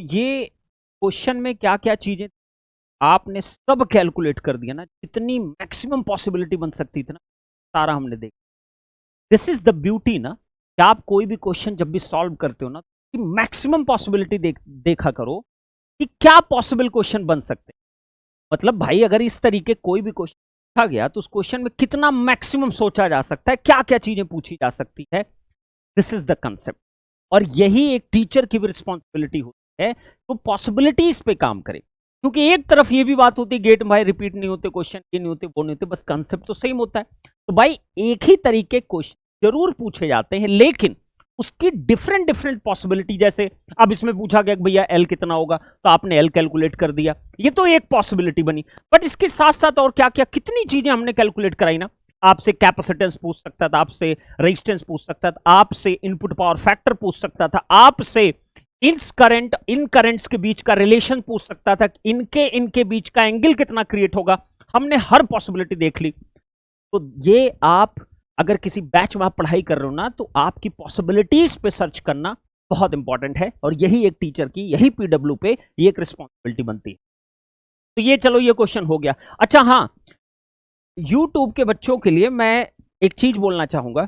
ये क्वेश्चन में क्या क्या चीजें आपने सब कैलकुलेट कर दिया ना, जितनी मैक्सिमम पॉसिबिलिटी बन सकती थी ना, सारा हमने देखा। दिस इज द ब्यूटी ना, कि आप कोई भी क्वेश्चन जब भी सॉल्व करते हो ना, कि मैक्सिमम पॉसिबिलिटी देखा करो कि क्या पॉसिबल क्वेश्चन बन सकते हैं। मतलब भाई अगर इस तरीके कोई भी क्वेश्चन पूछा गया तो उस क्वेश्चन में कितना मैक्सिमम सोचा जा सकता है, क्या क्या चीजें पूछी जा सकती है। This is the concept. और यही एक टीचर की भी रिस्पॉन्सिबिलिटी होती है, तो पॉसिबिलिटीज पे काम करे। क्योंकि एक तरफ ये भी बात होती है गेट भाई रिपीट नहीं होते क्वेश्चन, ये नहीं होते वो नहीं होते, बस कंसेप्ट तो सेम होता है। तो भाई एक ही तरीके क्वेश्चन जरूर पूछे जाते हैं, लेकिन उसकी डिफरेंट डिफरेंट पॉसिबिलिटी। जैसे अब इसमें पूछा गया कि भैया एल कितना होगा, तो आपने एल कैलकुलेट कर दिया, ये तो एक पॉसिबिलिटी बनी। बट इसके साथ साथ और क्या क्या कितनी चीजें हमने कैलकुलेट कराई ना। आपसे कैपेसिटेंस पूछ सकता था, आपसे रेजिस्टेंस पूछ सकता था, आपसे इनपुट पावर फैक्टर पूछ सकता था, आपसे इन करंट्स के बीच का रिलेशन पूछ सकता था, इनके बीच का एंगल कितना क्रिएट होगा। हमने हर पॉसिबिलिटी देख ली। तो ये आप अगर किसी बैच में आप पढ़ाई कर रहे हो ना, तो आपकी पॉसिबिलिटीज पे सर्च करना बहुत इंपॉर्टेंट है। और यही एक टीचर की, यही पीडब्ल्यू पे ये एक रिस्पॉन्सिबिलिटी बनती है। तो ये चलो ये क्वेश्चन हो गया। अच्छा हाँ, यूट्यूब के बच्चों के लिए मैं एक चीज बोलना चाहूंगा,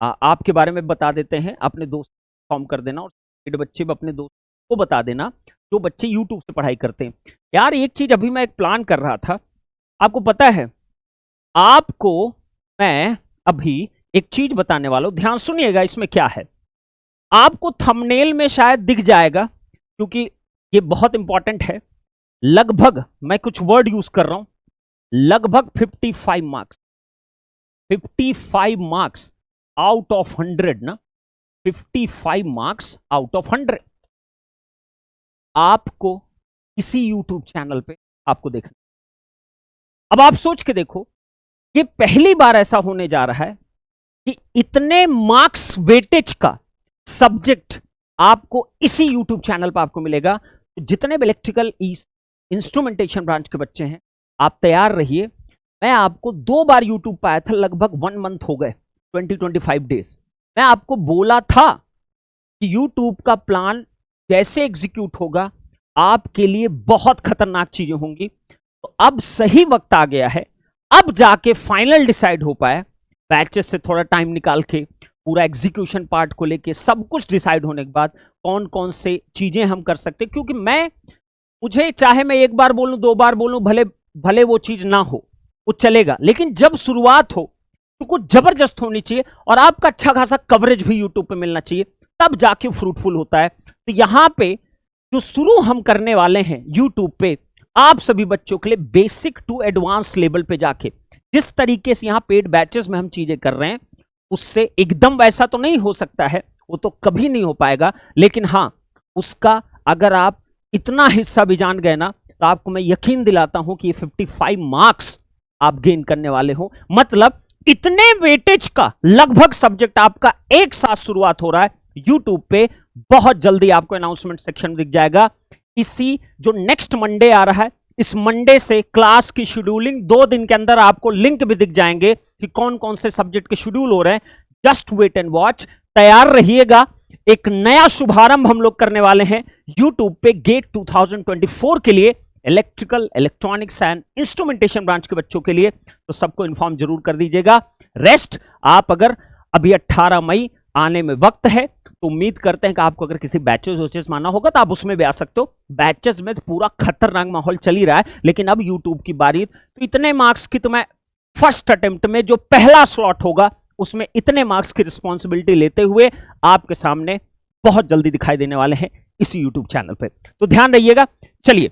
आपके बारे में बता देते हैं, अपने दोस्त फॉर्म कर देना और बच्चे भी अपने दोस्त को बता देना जो बच्चे यूट्यूब से पढ़ाई करते हैं। यार एक चीज अभी मैं एक प्लान कर रहा था, आपको पता है, आपको मैं अभी एक चीज बताने वाला हूं, ध्यान सुनिएगा इसमें क्या है। आपको थंबनेल में शायद दिख जाएगा, क्योंकि ये बहुत इंपॉर्टेंट है। लगभग मैं कुछ वर्ड यूज कर रहा हूं, लगभग 55 मार्क्स, 55 मार्क्स आउट ऑफ 100 ना, 55 मार्क्स आउट ऑफ 100 आपको इसी यूट्यूब चैनल पे आपको देखना। अब आप सोच के देखो, ये पहली बार ऐसा होने जा रहा है कि इतने मार्क्स वेटेज का सब्जेक्ट आपको इसी यूट्यूब चैनल पर आपको मिलेगा। जितने भी इलेक्ट्रिकल इंस्ट्रूमेंटेशन ब्रांच के बच्चे हैं, आप तैयार रहिए। मैं आपको 2 बार यूट्यूब पर आया था, लगभग 1 मंथ हो गए, 20-25 डेज। मैं आपको बोला था कि यूट्यूब का प्लान जैसे एग्जीक्यूट होगा आपके लिए बहुत खतरनाक चीजें होंगी। तो अब सही वक्त आ गया है, अब जाके फाइनल डिसाइड हो पाए, बैचेस से थोड़ा टाइम निकाल के पूरा एग्जीक्यूशन पार्ट को लेके सब कुछ डिसाइड होने के बाद कौन कौन से चीजें हम कर सकते। क्योंकि मुझे चाहे मैं 1 बार बोलूं 2 बार बोलूं, भले वो चीज ना हो, वो चलेगा, लेकिन जब शुरुआत हो तो कुछ जबरदस्त होनी चाहिए और आपका अच्छा खासा कवरेज भी यूट्यूब पे मिलना चाहिए, तब जाके फ्रूटफुल होता है। तो यहां पे जो शुरू हम करने वाले हैं यूट्यूब पे, आप सभी बच्चों के लिए बेसिक टू एडवांस लेवल पे जाके, जिस तरीके से यहां पेड बैचेस में हम चीजें कर रहे हैं, उससे एकदम वैसा तो नहीं हो सकता है, वो तो कभी नहीं हो पाएगा, लेकिन हां उसका अगर आप इतना हिस्सा भी जान गए ना, तो आपको मैं यकीन दिलाता हूं कि ये 55 मार्क्स आप गेन करने वाले हो। मतलब इतने वेटेज का लगभग सब्जेक्ट आपका एक साथ शुरुआत हो रहा है यूट्यूब पे। बहुत जल्दी आपको अनाउंसमेंट सेक्शन दिख जाएगा। इसी जो नेक्स्ट मंडे आ रहा है, इस मंडे से क्लास की शेड्यूलिंग 2 दिन के अंदर आपको लिंक भी दिख जाएंगे कि कौन कौन से सब्जेक्ट के शेड्यूल हो रहे हैं। जस्ट वेट एंड वॉच, तैयार रहिएगा। एक नया शुभारंभ हम लोग करने वाले हैं यूट्यूब पे गेट 2024 के लिए, electrical, electronics and instrumentation branch के बच्चों के लिए। तो सबको इन्फॉर्म जरूर कर दीजिएगा। रेस्ट आप अगर अभी 18 मई आने में वक्त है, तो उम्मीद करते हैं कि आपको अगर किसी बैचेस माना होगा तो आप उसमें भी आ सकते हो। बैचेस में तो पूरा खतरनाक माहौल चल ही रहा है, लेकिन अब यूट्यूब की बारी, तो इतने मार्क्स की तो मैं फर्स्ट अटेम्प्ट में जो पहला स्लॉट होगा उसमें इतने मार्क्स की रिस्पॉन्सिबिलिटी लेते हुए आपके सामने बहुत जल्दी दिखाई देने वाले हैं इसी यूट्यूब चैनल पे। तो ध्यान रहिएगा। चलिए